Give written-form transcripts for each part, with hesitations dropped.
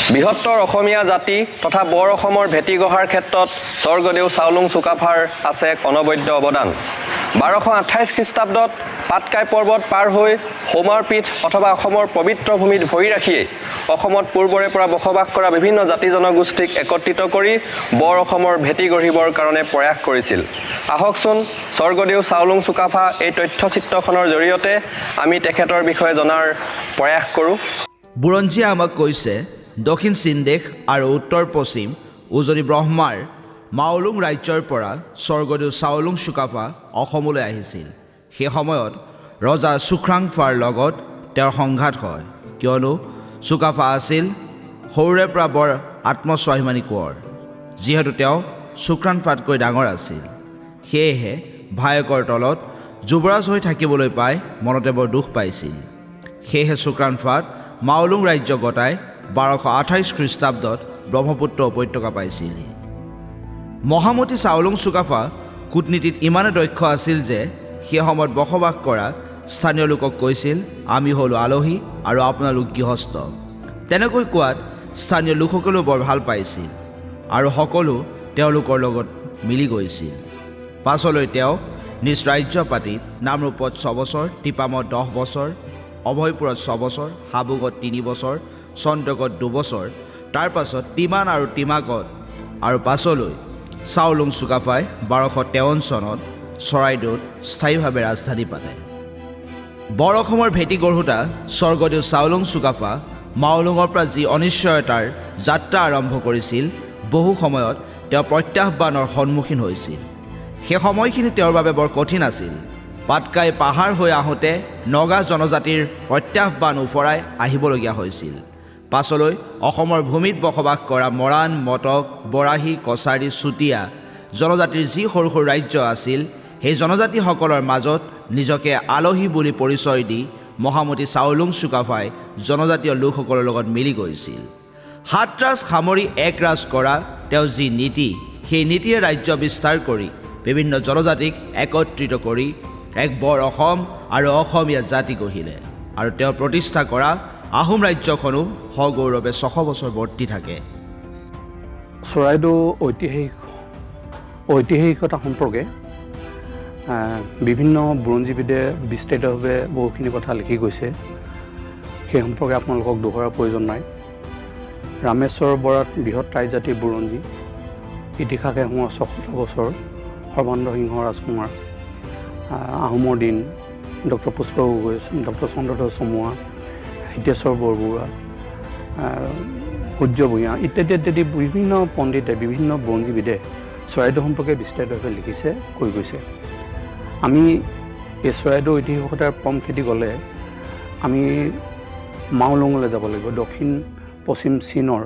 বৃহত্তৰ অসমীয়া জাতি তথা বৰ অসমৰ ভেটি গঢ়াৰ ক্ষেত্ৰত স্বৰ্গদেউ চাওলুং চুকাফাৰ আছে এক অনবদ্য অৱদান। 1228 খ্ৰীষ্টাব্দত পাটকাই পৰ্বত পাৰ হৈ হোমৰ পীঠ অথবা অসমৰ পবিত্ৰ ভূমিত ভৰি ৰাখিয়ে অসমত পূৰ্বৰে পৰা বসবাস কৰা বিভিন্ন জাতি জনগোষ্ঠীক একত্ৰিত কৰি বৰ অসমৰ ভেটি গঢ়িবৰ কাৰণে প্ৰয়াস কৰিছিল। আহকচোন স্বৰ্গদেউ চাওলুং চুকাফা এই তথ্যচিত্ৰখনৰ জৰিয়তে আমি তেখেতৰ বিষয়ে জনাৰ প্ৰয়াস কৰোঁ। বুৰঞ্জীয়ে আমাক কৈছে দক্ষিণ চীন দেশ আৰু উত্তৰ পশ্চিম উজনি ব্ৰহ্মাৰ মাওলুং ৰাজ্যৰ পৰা স্বৰ্গদেউ চাওলুং চুকাফা অসমলৈ আহিছিল। সেই সময়ত ৰজা চুখ্ৰাংফাৰ লগত তেওঁৰ সংঘাত হয়, কিয়নো চুকাফা আছিল সৰুৰে পৰা বৰ আত্মস্বাভিমানী কোঁৱৰ। যিহেতু তেওঁ চুখ্ৰাংফাতকৈ ডাঙৰ আছিল, সেয়েহে ভায়েকৰ তলত যুৱৰাজ হৈ থাকিবলৈ পাই মনতে বৰ দুখ পাইছিল। সেয়েহে চুখ্ৰাংফাত মাওলুং ৰাজ্য গতাই 1228 খ্ৰীষ্টাব্দত ব্ৰহ্মপুত্ৰ উপত্যকা পাইছিল। মহামতী চাওলুং চুকাফা কূটনীতিত ইমানে দক্ষ আছিল যে সেই সময়ত বসবাস কৰা স্থানীয় লোকক কৈছিল, আমি হ'লো আলহী আৰু আপোনালোক গৃহস্থ। তেনেকৈ কোৱাত স্থানীয় লোকসকলেও বৰ ভাল পাইছিল আৰু সকলো তেওঁলোকৰ লগত মিলি গৈছিল। পাছলৈ তেওঁ নিজ ৰাজ্য পাতিত নামৰূপত 6 বছৰ, টিপামত 10 বছৰ, অভয়পুৰত 6 বছৰ, হাবুঙত 3 বছৰ, চন্দ্ৰকত 2 বছৰ, তাৰ পাছত টিমান আৰু টিমাকত আৰু পাছলৈ চাওলুং চুকাফাই 1253 চনত চৰাইদেউত স্থায়ীভাৱে ৰাজধানী পাতে। বৰ অসমৰ ভেটি গঢ়োতা স্বৰ্গদেউ চাওলুং চুকাফা মাওলুঙৰ পৰা যি অনিশ্চয়তাৰ যাত্ৰা আৰম্ভ কৰিছিল, বহু সময়ত তেওঁ প্ৰত্যাহ্বানৰ সন্মুখীন হৈছিল। সেই সময়খিনি তেওঁৰ বাবে বৰ কঠিন আছিল। পাটকাই পাহাৰ হৈ আহোঁতে নগা জনজাতিৰ প্ৰত্যাহ্বান ওফৰাই আহিবলগীয়া হৈছিল। পাছলৈ অসমৰ ভূমিত বসবাস কৰা মৰাণ, মটক, বৰাহী, কছাৰী, চুতীয়া জনজাতিৰ যি সৰু সৰু ৰাজ্য আছিল, সেই জনজাতিসকলৰ মাজত নিজকে আলহী বুলি পৰিচয় দি মহামতী চাওলুং চুকাফাই জনজাতীয় লোকসকলৰ লগত মিলি গৈছিল। 7 ৰাজ সামৰি 1 ৰাজ কৰা তেওঁ যি নীতি, সেই নীতিৰে ৰাজ্য বিস্তাৰ কৰি বিভিন্ন জনজাতিক একত্ৰিত কৰি এক বৰ অসম আৰু অসমীয়া জাতি গঢ়িলে আৰু তেওঁ প্ৰতিষ্ঠা কৰা আহোম ৰাজ্যখনো সগৌৰৱে 600 বছৰ বৰ্তি থাকে। চৰাইদেউ ঐতিহাসিকতা সম্পৰ্কে বিভিন্ন বুৰঞ্জীবিদে বিস্তাৰিতভাৱে বহুখিনি কথা লিখি গৈছে। সেই সম্পৰ্কে আপোনালোকক দোহৰাৰ প্ৰয়োজন নাই। ৰামেশ্বৰ বৰাত বৃহৎ টাইজাতিৰ বুৰঞ্জী, ইতিহাসে হোৱা 600 বছৰ, সৰ্বানন্দ সিংহ ৰাজকুমাৰ, আহোমৰ দিন, ডক্টৰ পুষ্প গগৈ, ডক্টৰ চন্দ্ৰধৰ চমুৱা, হিতেশ্বৰ বৰবৰুৱা, সূৰ্য ভূঞা ইত্যাদি ইত্যাদি বিভিন্ন পণ্ডিতে, বিভিন্ন বুৰঞ্জীবিদে চৰাইদেউ সম্পৰ্কে বিস্তাৰিতভাৱে লিখিছে, কৈ গৈছে। আমি এই চৰাইদেউ ঐতিহাসিকতাৰ পম খেতি গ'লে আমি মাওলুঙলৈ যাব লাগিব। দক্ষিণ পশ্চিম চীনৰ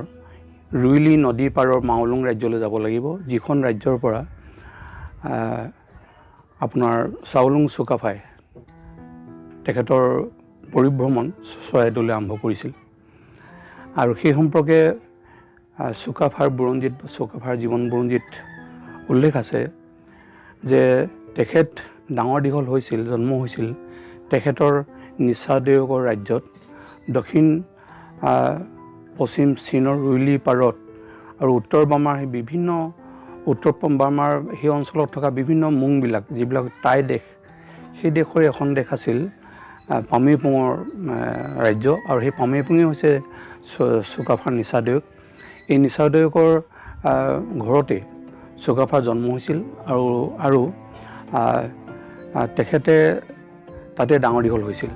ৰুইলি নদী পাৰৰ মাওলুং ৰাজ্যলৈ যাব লাগিব, যিখন ৰাজ্যৰ পৰা আপোনাৰ চাওলুং চুকাফাই তেখেতৰ পৰিভ্ৰমণ চৰাইদেউলৈ আৰম্ভ কৰিছিল। আৰু সেই সম্পৰ্কে চুকাফাৰ বুৰঞ্জীত বা চুকাফাৰ জীৱন বুৰঞ্জীত উল্লেখ আছে যে তেখেত ডাঙৰ দীঘল হৈছিল, জন্ম হৈছিল তেখেতৰ নিচাদেউকৰ ৰাজ্যত, দক্ষিণ পশ্চিম চীনৰ ৰুইলি পাৰত আৰু উত্তৰ বাৰ্মাৰ সেই বিভিন্ন উত্তৰ বাৰ্মাৰ সেই অঞ্চলত থকা বিভিন্ন মুংবিলাক, যিবিলাক টাই দেশ, সেই দেশৰে এখন দেশ আছিল পামেইপুঙৰ ৰাজ্য। আৰু সেই পামেইপুঙেই হৈছে চুকাফাৰ নিচাদেউক। এই নিচাদেউকৰ ঘৰতে চুকাফাৰ জন্ম হৈছিল আৰু তেখেতে তাতে ডাঙৰ দীঘল হৈছিল।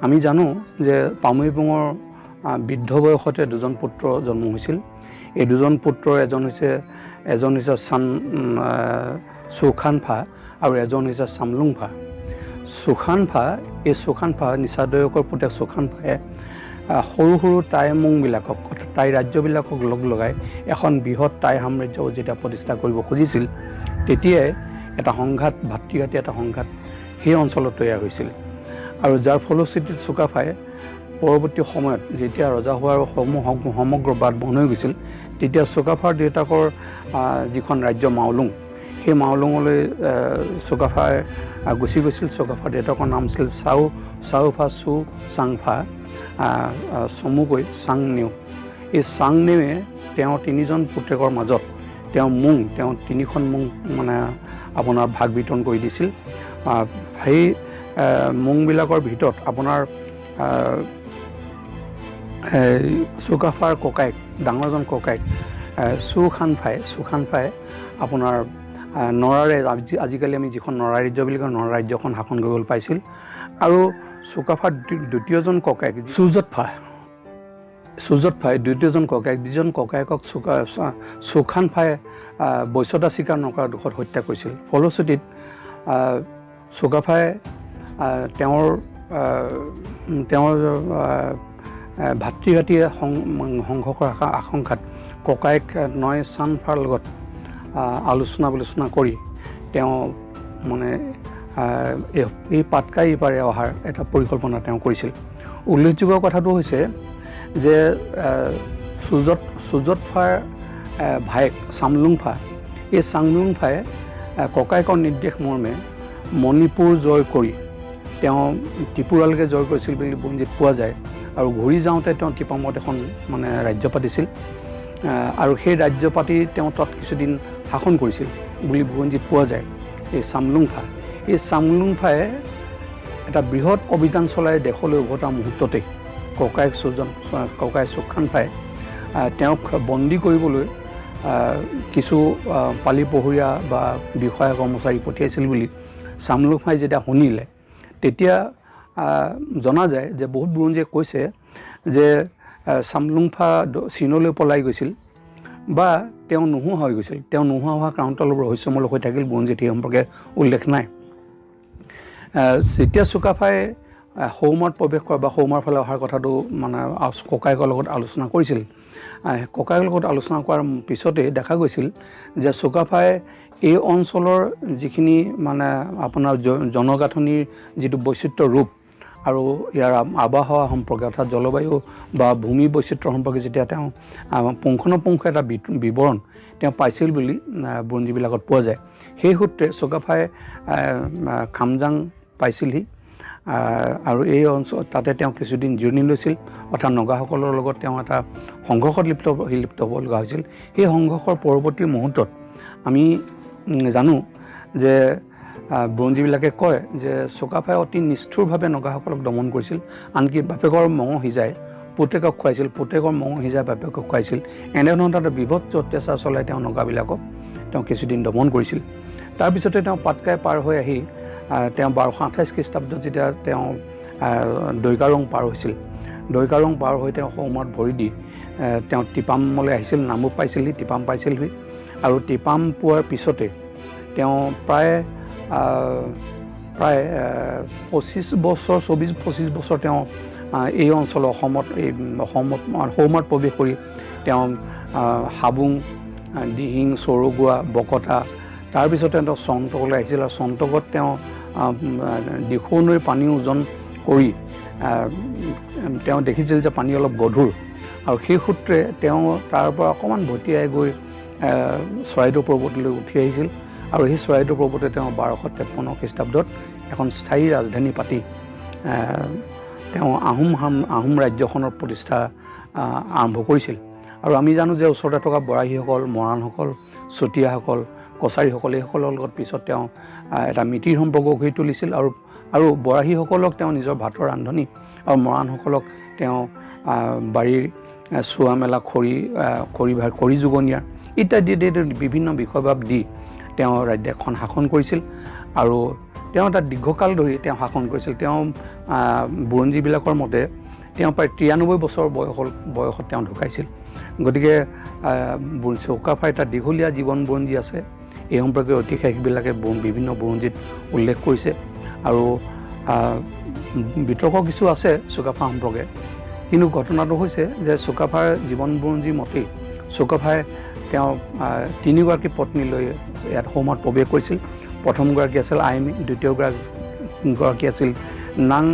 আমি জানো যে পামেইপুঙৰ বৃদ্ধ বয়সতে 2জন পুত্ৰ জন্ম হৈছিল। এই 2জন পুত্ৰৰ এজন হৈছে চুখানফা আৰু এজন হৈছে চামলুংফা। চুখানফা নিচাদেউকৰ পুতেক চুখানফাই সৰু সৰু টাই মুংবিলাকক, টাই ৰাজ্যবিলাকক লগ লগাই এখন বৃহৎ টাই সাম্ৰাজ্য যেতিয়া প্ৰতিষ্ঠা কৰিব খুজিছিল, তেতিয়াই এটা সংঘাত, ভাতৃঘাতী এটা সংঘাত সেই অঞ্চলত তৈয়াৰ হৈছিল। আৰু যাৰ ফলশ্ৰুতিত চুকাফাই পৰৱৰ্তী সময়ত যেতিয়া ৰজা হোৱাৰ সমগ্ৰ বাট বন্ধ হৈ গৈছিল, তেতিয়া চুকাফাৰ দেউতাকৰ যিখন ৰাজ্য মাওলুং, সেই মাওলুঙলৈ চুকাফাই গুচি গৈছিল। চুকাফাৰ দেউতাকৰ নাম আছিল চাওফা চু চাংফা, চমুকৈ চাংনিউ। এই চাংনেৱে তেওঁৰ 3জন পুতেকৰ মাজত তেওঁ 3খন মুং মানে আপোনাৰ ভাগ বিতৰণ কৰি দিছিল। সেই মুংবিলাকৰ ভিতৰত আপোনাৰ চুকাফাৰ ককায়েক ডাঙৰজন ককায়েক চুখানফাই আপোনাৰ নৰাৰে আজিকালি আমি যিখন নৰা ৰাজ্য বুলি কওঁ নৰা ৰাজ্যখন শাসন কৰিবলৈ পাইছিল। আৰু চুকাফাৰ দ্বিতীয়জন ককায়েক চুজতফাই দ্বিতীয়জন ককায়েক যিজন ককায়েকক চুখানফাই বৈশ্যতা স্বীকাৰ নকৰা দুখত হত্যা কৰিছিল। ফলশ্ৰুতিত চুকাফাই তেওঁৰ ভাতৃ সংঘৰ্ষৰ আশংকাত ককায়েক নয় চানফাৰ লগত আলোচনা কৰি তেওঁ মানে এই পাটকাই ইপাৰে অহাৰ এটা পৰিকল্পনা তেওঁ কৰিছিল। উল্লেখযোগ্য কথাটো হৈছে যে চুজতফাৰ ভায়েক চামলুংফা এই চামলুংফাই ককায়েকৰ নিৰ্দেশ মৰ্মে মণিপুৰ জয় কৰি তেওঁ ত্ৰিপুৰালৈকে জয় কৰিছিল বুলি বুৰঞ্জীত পোৱা যায়। আৰু ঘূৰি যাওঁতে তেওঁ টিপামত এখন মানে ৰাজ্য পাতিছিল আৰু সেই ৰাজ্য পাতি তেওঁ তাত কিছুদিন শাসন কৰিছিল বুলি বুৰঞ্জীত পোৱা যায়। এই চামলুংফাই এটা বৃহৎ অভিযান চলাই দেশলৈ উভতা মুহূৰ্ততে ককায়েক চুখানফাই তেওঁক বন্দী কৰিবলৈ কিছু পালি পহৰীয়া বা বিষয়া কৰ্মচাৰী পঠিয়াইছিল বুলি চামলুংফাই যেতিয়া শুনিলে তেতিয়া জনা যায় যে বহুত বুৰঞ্জীয়ে কৈছে যে চামলুংফা চীনলৈ পলাই গৈছিল বা তেওঁ নোহোৱা হৈ গৈছিল। তেওঁ নোহোৱা হোৱা কাৰণটো অলপ ৰহস্যমূলক হৈ থাকিল, বুৰঞ্জীত এই সম্পৰ্কে উল্লেখ নাই। যেতিয়া চুকাফাই সৌমাত প্ৰৱেশ কৰা বা সৌমাৰ ফালে অহাৰ কথাটো মানে ককায়েকৰ লগত আলোচনা কৰিছিল, ককায়েকৰ লগত আলোচনা কৰাৰ পিছতে দেখা গৈছিল যে চুকাফাই এই অঞ্চলৰ যিখিনি মানে আপোনাৰ জনগাঁথনিৰ যিটো বৈচিত্ৰ ৰূপ আৰু ইয়াৰ আবহাৱা সম্পৰ্কে অৰ্থাৎ জলবায়ু বা ভূমি বৈচিত্ৰ সম্পৰ্কে যেতিয়া তেওঁ পুংখানুপুংখ এটা বিৱৰণ তেওঁ পাইছিল বুলি বুৰঞ্জীবিলাকত পোৱা যায়। সেই সূত্ৰে চুকাফাই খামজাং পাইছিলহি আৰু এই অঞ্চল তাতে তেওঁ কিছুদিন জিৰণি লৈছিল, অৰ্থাৎ নগাসকলৰ লগত তেওঁ এটা সংঘৰ্ষত লিপ্ত হ'ব লগা হৈছিল। সেই সংঘৰ্ষৰ পৰৱৰ্তী মুহূৰ্তত আমি জানো যে বুৰঞ্জীবিলাকে কয় যে চুকাফাই অতি নিষ্ঠুৰভাৱে নগাসকলক দমন কৰিছিল, আনকি বাপেকৰ মঙহ সিজাই পুতেকক খুৱাইছিল, পুতেকৰ মঙহ সিজাই বাপেকক খুৱাইছিল। এনেধৰণৰ এটা বিভৎস অত্যাচাৰ চলাই তেওঁ নগাবিলাকক তেওঁ কিছুদিন দমন কৰিছিল। তাৰপিছতে তেওঁ পাটকাই পাৰ হৈ আহি তেওঁ 1228 খ্ৰীষ্টাব্দত যেতিয়া তেওঁ দৈকাৰং পাৰ হৈছিল, দৈকাৰং পাৰ হৈ তেওঁ সৌমাত ভৰি দি তেওঁ টিপামলৈ আহিছিল, নামৰূপ পাইছিলহি, টিপাম পাইছিলহি। আৰু টিপাম পোৱাৰ পিছতে তেওঁ প্ৰায় 24-25 বছৰ তেওঁ এই অঞ্চল অসমত সৌমাত প্ৰৱেশ কৰি তেওঁ হাবুং, দিহিং, চৰুগুৱা, বকতা, তাৰপিছতে তেওঁ চন্তকলৈ আহিছিল। আৰু চন্তকত তেওঁ দিখৌ নৈৰ পানী ওজন কৰি তেওঁ দেখিছিল যে পানী অলপ গধুৰ, আৰু সেই সূত্ৰে তেওঁ তাৰ পৰা অকণমান ভটিয়াই গৈ চৰাইদেউ পৰ্বতলৈ উঠি আহিছিল। আৰু সেই চৰাইদেউ পৰ্বতে তেওঁ 1253 খ্ৰীষ্টাব্দত এখন স্থায়ী ৰাজধানী পাতি তেওঁ আহোম ৰাজ্যখনৰ প্ৰতিষ্ঠা আৰম্ভ কৰিছিল। আৰু আমি জানো যে ওচৰতে থকা বৰাহীসকল, মৰাণসকল, চুতীয়াসকল, কছাৰীসকল এইসকলৰ লগত পিছত তেওঁ এটা মিতিৰ সম্পৰ্ক গঢ়ি তুলিছিল। আৰু বৰাহীসকলক তেওঁ নিজৰ ভাতৰ ৰান্ধনি আৰু মৰাণসকলক তেওঁ বাৰীৰ চোৱা মেলা খৰি যোগনীয়া ইত্যাদি বিভিন্ন বিষয়ভাৱ দি তেওঁ ৰাজ্যখন শাসন কৰিছিল। আৰু তেওঁ এটা দীৰ্ঘকাল ধৰি তেওঁ শাসন কৰিছিল। তেওঁ বুৰঞ্জীবিলাকৰ মতে তেওঁ প্ৰায় 93 বছৰ বয়সত তেওঁ ঢুকাইছিল। গতিকে চুকাফাই এটা দীঘলীয়া জীৱন বুৰঞ্জী আছে, এই সম্পৰ্কে ঐতিহাসিকবিলাকে বিভিন্ন বুৰঞ্জীত উল্লেখ কৰিছে। আৰু বিতৰ্ক কিছু আছে চুকাফা সম্পৰ্কে, কিন্তু ঘটনাটো হৈছে যে চুকাফাৰ জীৱন বুৰঞ্জীৰ মতেই চুকাফাই তেওঁ 3গৰাকী পত্নী লৈ ইয়াত সৌমাত প্ৰৱেশ কৰিছিল। প্ৰথমগৰাকী আছিল আইমী, দ্বিতীয়গৰাকী আছিল নাং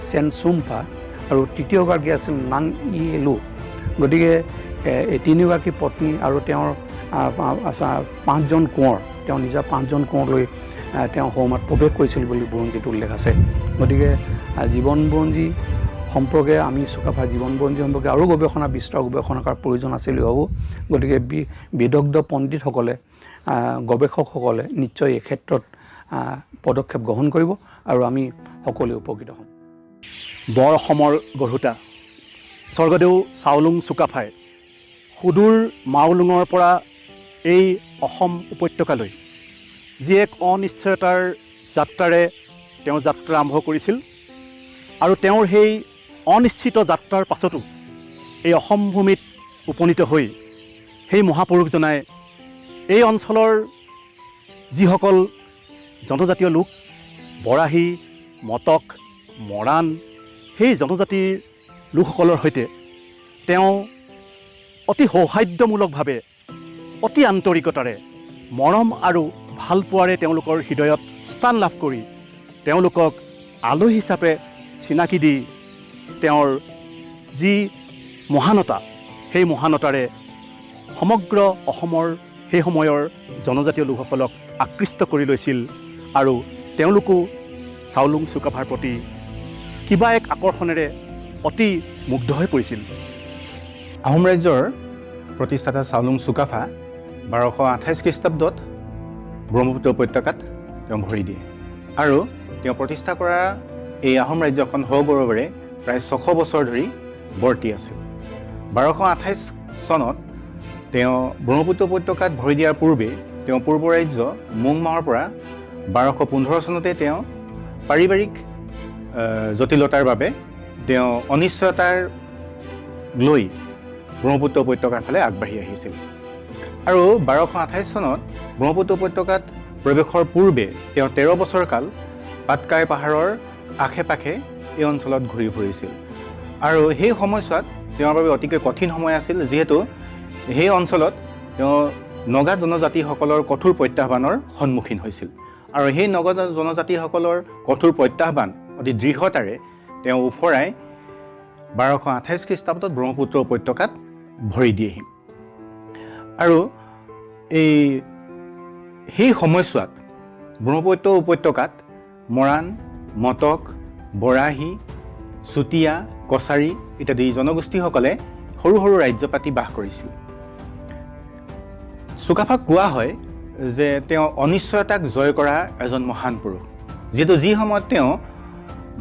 চেনচুমফা আৰু তৃতীয়গৰাকী আছিল নাং ইয়েলু। গতিকে এই 3গৰাকী পত্নী আৰু তেওঁৰ 5জন কোঁৱৰ, তেওঁ নিজা 5জন কোঁৱৰ লৈ তেওঁ সৌমাত প্ৰৱেশ কৰিছিল বুলি বুৰঞ্জীত উল্লেখ আছে। গতিকে জীৱন বুৰঞ্জী সম্পৰ্কে আমি চুকাফাৰ জীৱন বুৰঞ্জী সম্পৰ্কে আৰু গৱেষণা বিস্তৰ গৱেষণা কৰাৰ প্ৰয়োজন আছিল বুলি ভাবোঁ। গতিকে বিদগ্ধ পণ্ডিতসকলে গৱেষকসকলে নিশ্চয় এই ক্ষেত্ৰত পদক্ষেপ গ্ৰহণ কৰিব আৰু আমি সকলোৱে উপকৃত হ'ম। বৰ অসমৰ গঢ়োতা স্বৰ্গদেউ চাওলুং চুকাফাই সুদূৰ মাওলুঙৰ পৰা এই অসম উপত্যকালৈ যি এক অনিশ্চয়তাৰ যাত্ৰাৰে তেওঁ যাত্ৰা আৰম্ভ কৰিছিল আৰু তেওঁৰ সেই অনিশ্চিত যাত্ৰাৰ পাছতো এই অসম ভূমিত উপনীত হৈ সেই মহাপুৰুষজনাই এই অঞ্চলৰ যিসকল জনজাতীয় লোক বৰাহী মটক মৰাণ সেই জনজাতিৰ লোকসকলৰ সৈতে তেওঁ অতি সৌহাৰ্দ্যমূলকভাৱে অতি আন্তৰিকতাৰে মৰম আৰু ভালপোৱাৰে তেওঁলোকৰ হৃদয়ত স্থান লাভ কৰি তেওঁলোকক আলহী হিচাপে চিনাকি দি তেওঁৰ যি মহানতা সেই মহানতাৰে সমগ্ৰ অসমৰ সেই সময়ৰ জনজাতীয় লোকসকলক আকৃষ্ট কৰি লৈছিল আৰু তেওঁলোকো চাওলুং চুকাফাৰ প্ৰতি কিবা এক আকৰ্ষণেৰে অতি মুগ্ধ হৈ পৰিছিল। আহোম ৰাজ্যৰ প্ৰতিষ্ঠাতা চাওলুং চুকাফা 1228 খ্ৰীষ্টাব্দত ব্ৰহ্মপুত্ৰ উপত্যকাত তেওঁ ভৰি দিয়ে আৰু তেওঁ প্ৰতিষ্ঠা কৰা এই আহোম ৰাজ্যখন সগৌৰৱেৰে প্ৰায় 600 বছৰ ধৰি বৰ্তি আছিল। 1228 চনত তেওঁ ব্ৰহ্মপুত্ৰ উপত্যকাত ভৰি দিয়াৰ পূৰ্বে তেওঁ পূৰ্ব ৰাজ্য মুং মাহৰ পৰা 1215 চনতে তেওঁ পাৰিবাৰিক জটিলতাৰ বাবে তেওঁ অনিশ্চয়তাৰ লৈ ব্ৰহ্মপুত্ৰ উপত্যকাৰ ফালে আগবাঢ়ি আহিছিল আৰু 1228 চনত ব্ৰহ্মপুত্ৰ উপত্যকাত প্ৰৱেশৰ পূৰ্বে তেওঁ 13 বছৰ কাল পাটকাই পাহাৰৰ আশে পাশে এই অঞ্চলত ঘূৰি ফুৰিছিল আৰু সেই সময়ছোৱাত তেওঁৰ বাবে অতিকৈ কঠিন সময় আছিল, যিহেতু সেই অঞ্চলত তেওঁ নগা জনজাতিসকলৰ কঠোৰ প্ৰত্যাহ্বানৰ সন্মুখীন হৈছিল আৰু সেই নগা জনজাতিসকলৰ কঠোৰ প্ৰত্যাহ্বান অতি দৃঢ়তাৰে তেওঁ উফৰাই 1228 খ্ৰীষ্টাব্দত ব্ৰহ্মপুত্ৰ উপত্যকাত ভৰি দিয়েহি আৰু সেই সময়ছোৱাত ব্ৰহ্মপুত্ৰ উপত্যকাত মৰাণ মটক বৰাহী চুতীয়া কছাৰী ইত্যাদি জনগোষ্ঠীসকলে সৰু সৰু ৰাজ্য পাতি বাস কৰিছিল। চুকাফাক কোৱা হয় যে তেওঁ অনিশ্চয়তাক জয় কৰা এজন মহান পুৰুষ, যিহেতু যি সময়ত তেওঁ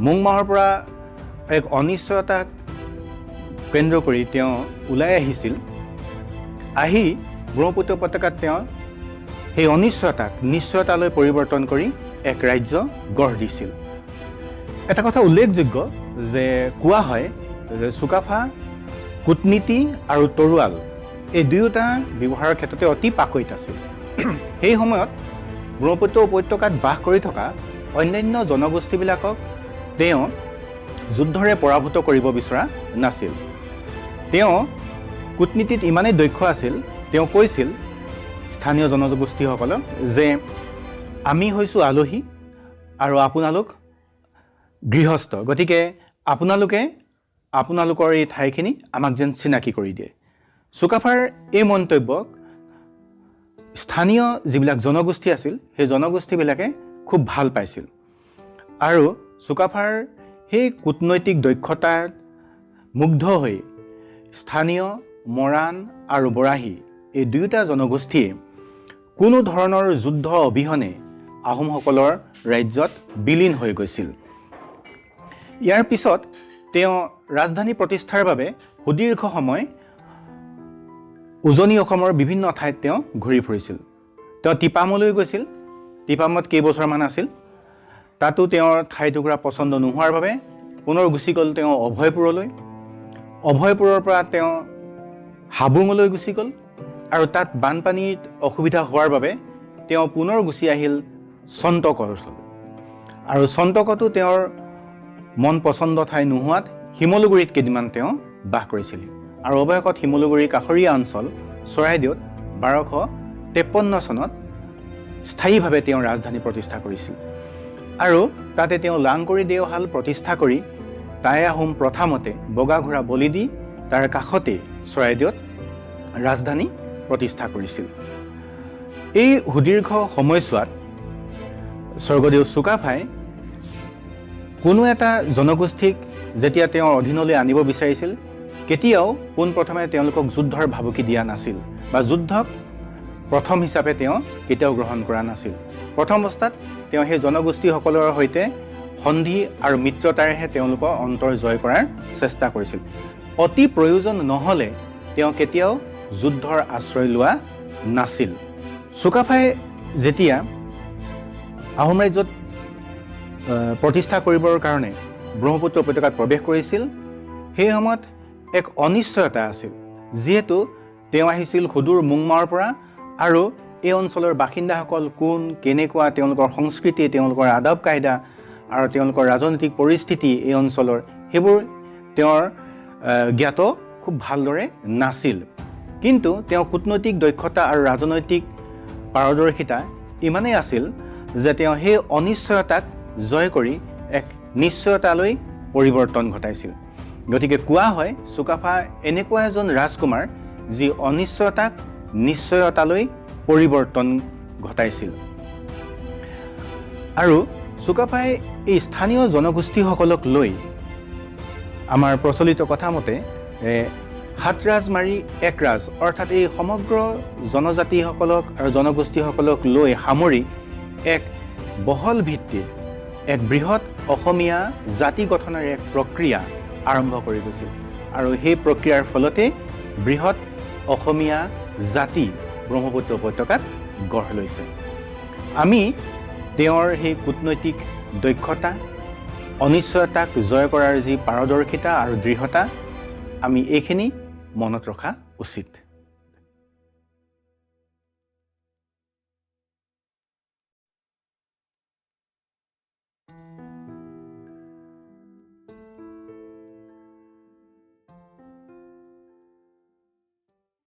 মুং মাহৰ পৰা এক অনিশ্চয়তাক কেন্দ্ৰ কৰি তেওঁ ওলাই আহিছিল, আহি ব্ৰহ্মপুত্ৰ উপত্যকাত তেওঁ সেই অনিশ্চয়তাক নিশ্চয়তালৈ পৰিৱৰ্তন কৰি এক ৰাজ্য গঢ় দিছিল। এটা কথা উল্লেখযোগ্য যে কোৱা হয় যে চুকাফা কূটনীতি আৰু তৰোৱাল এই দুয়োটা ব্যৱহাৰৰ ক্ষেত্ৰতে অতি পাকৈত আছিল। সেই সময়ত ব্ৰহ্মপুত্ৰ উপত্যকাত বাস কৰি থকা অন্যান্য জনগোষ্ঠীবিলাকক তেওঁ যুদ্ধৰে পৰাভূত কৰিব বিচৰা নাছিল। তেওঁ কূটনীতিত ইমানেই দক্ষ আছিল, তেওঁ কৈছিল স্থানীয় জনগোষ্ঠীসকলক যে আমি হৈছোঁ আলহী আৰু আপোনালোক গৃহস্থ, গতিকে আপোনালোকৰ এই ঠাইখিনি আমাক যেন চিনাকি কৰি দিয়ে। চুকাফাৰ এই মন্তব্যক স্থানীয় যিবিলাক জনগোষ্ঠী আছিল সেই জনগোষ্ঠীবিলাকে খুব ভাল পাইছিল আৰু চুকাফাৰ সেই কূটনৈতিক দক্ষতাত মুগ্ধ হৈ স্থানীয় মৰাণ আৰু বৰাহী এই দুয়োটা জনগোষ্ঠীয়ে কোনো ধৰণৰ যুদ্ধ অবিহনে আহোমসকলৰ ৰাজ্যত বিলীন হৈ গৈছিল। ইয়াৰ পিছত তেওঁ ৰাজধানী প্ৰতিষ্ঠাৰ বাবে সুদীৰ্ঘ সময় উজনি অসমৰ বিভিন্ন ঠাইত তেওঁ ঘূৰি ফুৰিছিল। তেওঁ টিপামলৈ গৈছিল, টিপামত কেইবছৰমান আছিল, তাতো তেওঁৰ ঠাই টুকুৰা পচন্দ নোহোৱাৰ বাবে পুনৰ গুচি গ'ল তেওঁ অভয়পুৰলৈ, অভয়পুৰৰ পৰা তেওঁ হাবুঙলৈ গুচি গ'ল আৰু তাত বানপানীত অসুবিধা হোৱাৰ বাবে তেওঁ পুনৰ গুচি আহিল চন্তকৰ ওচৰলৈ আৰু চন্তকতো তেওঁৰ মন পচন্দ ঠাই নোহোৱাত শিমলুগুৰিত কেইদিনমান তেওঁ বাস কৰিছিল আৰু অৱশেষত শিমলুগুৰি কাষৰীয়া অঞ্চল চৰাইদেউত 1253 চনত স্থায়ীভাৱে তেওঁ ৰাজধানী প্ৰতিষ্ঠা কৰিছিল আৰু তাতে তেওঁ লাংকৰি দেওশাল প্ৰতিষ্ঠা কৰি টাই আহোম প্ৰথামতে বগা ঘোঁৰা বলি দি তাৰ কাষতে চৰাইদেউত ৰাজধানী প্ৰতিষ্ঠা কৰিছিল। এই সুদীৰ্ঘ সময়ছোৱাত স্বৰ্গদেউ চুকাফাই কোনো এটা জনগোষ্ঠীক যেতিয়া তেওঁৰ অধীনলৈ আনিব বিচাৰিছিল কেতিয়াও পোনপ্ৰথমে তেওঁলোকক যুদ্ধৰ ভাবুকি দিয়া নাছিল বা যুদ্ধক প্ৰথম হিচাপে তেওঁ কেতিয়াও গ্ৰহণ কৰা নাছিল। প্ৰথম অৱস্থাত তেওঁ সেই জনগোষ্ঠীসকলৰ সৈতে সন্ধি আৰু মিত্ৰতাৰেহে তেওঁলোকৰ অন্তৰ জয় কৰাৰ চেষ্টা কৰিছিল। অতি প্ৰয়োজন নহ'লে তেওঁ কেতিয়াও যুদ্ধৰ আশ্ৰয় লোৱা নাছিল। চুকাফাই যেতিয়া আহোম ৰাজ্যত প্ৰতিষ্ঠা কৰিবৰ কাৰণে ব্ৰহ্মপুত্ৰ উপত্যকাত প্ৰৱেশ কৰিছিল সেই সময়ত এক অনিশ্চয়তা আছিল, যিহেতু তেওঁ আহিছিল সুদূৰ মুংমাওৰ পৰা আৰু এই অঞ্চলৰ বাসিন্দাসকল কোন, কেনেকুৱা, তেওঁলোকৰ সংস্কৃতি, তেওঁলোকৰ আদব কায়দা আৰু তেওঁলোকৰ ৰাজনৈতিক পৰিস্থিতি এই অঞ্চলৰ সেইবোৰ তেওঁৰ জ্ঞাত খুব ভালদৰে নাছিল। কিন্তু তেওঁ কূটনৈতিক দক্ষতা আৰু ৰাজনৈতিক পাৰদৰ্শিতা ইমানেই আছিল যে তেওঁ সেই অনিশ্চয়তাক জয় কৰি এক নিশ্চয়তালৈ পৰিৱৰ্তন ঘটাইছিল। গতিকে কোৱা হয় চুকাফা এনেকুৱা এজন ৰাজকুমাৰ যি অনিশ্চয়তাক নিশ্চয়তালৈ পৰিৱৰ্তন ঘটাইছিল। আৰু চুকাফাই এই স্থানীয় জনগোষ্ঠীসকলক লৈ আমাৰ প্ৰচলিত কথা মতে হাত ৰাজ মাৰি এক ৰাজ, অৰ্থাৎ এই সমগ্ৰ জনজাতিসকলক আৰু জনগোষ্ঠীসকলক লৈ সামৰি এক বহল ভিত্তিত এক বৃহৎ অসমীয়া জাতি গঠনৰ এক প্ৰক্ৰিয়া আৰম্ভ কৰি গৈছিল। আৰু সেই প্ৰক্ৰিয়াৰ ফলতে বৃহৎ অসমীয়া জাতি ব্ৰহ্মপুত্ৰ উপত্যকাত গঢ় লৈছে। আমি তেওঁৰ সেই কূটনৈতিক দক্ষতা, অনিশ্চয়তাক জয় কৰাৰ যি পাৰদৰ্শিতা আৰু দৃঢ়তা, আমি এইখিনি মনত ৰখা উচিত।